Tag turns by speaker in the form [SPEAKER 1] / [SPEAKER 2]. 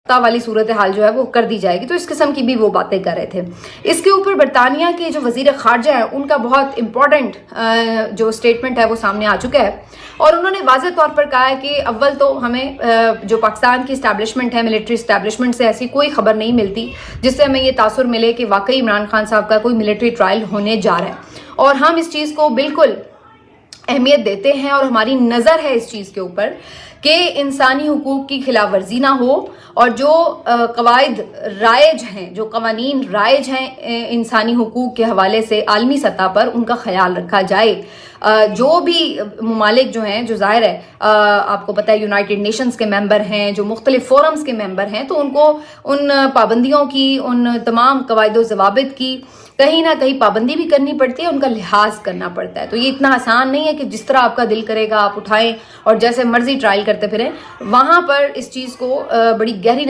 [SPEAKER 1] والی صورتحال جو ہے وہ کر دی جائے گی. تو اس قسم کی بھی وہ باتیں کر رہے تھے. اس کے اوپر برطانیہ کے جو وزیر خارجہ ہیں ان کا بہت امپورٹنٹ جو سٹیٹمنٹ ہے وہ سامنے آ چکا ہے, اور انہوں نے واضح طور پر کہا ہے کہ اول تو ہمیں جو پاکستان کی اسٹیبلشمنٹ ہے, ملٹری اسٹیبلشمنٹ سے ایسی کوئی خبر نہیں ملتی جس سے ہمیں یہ تاثر ملے کہ واقعی عمران خان صاحب کا کوئی ملٹری ٹرائل ہونے جا رہا ہے, اور ہم اس چیز کو بالکل اہمیت دیتے ہیں اور ہماری نظر ہے اس چیز کے اوپر کہ انسانی حقوق کی خلاف ورزی نہ ہو, اور جو قواعد رائج ہیں, جو قوانین رائج ہیں انسانی حقوق کے حوالے سے عالمی سطح پر, ان کا خیال رکھا جائے. جو بھی ممالک جو ہیں, جو ظاہر ہے آپ کو پتہ ہے یونائٹڈ نیشنز کے ممبر ہیں, جو مختلف فورمز کے ممبر ہیں, تو ان کو ان پابندیوں کی, ان تمام قواعد و ضوابط کی کہیں نہ کہیں پابندی بھی کرنی پڑتی ہے, ان کا لحاظ کرنا پڑتا ہے. تو یہ اتنا آسان نہیں ہے کہ جس طرح آپ کا دل کرے گا آپ اٹھائیں اور جیسے مرضی ٹرائل کرتے پھریں. وہاں پر اس چیز کو بڑی گہری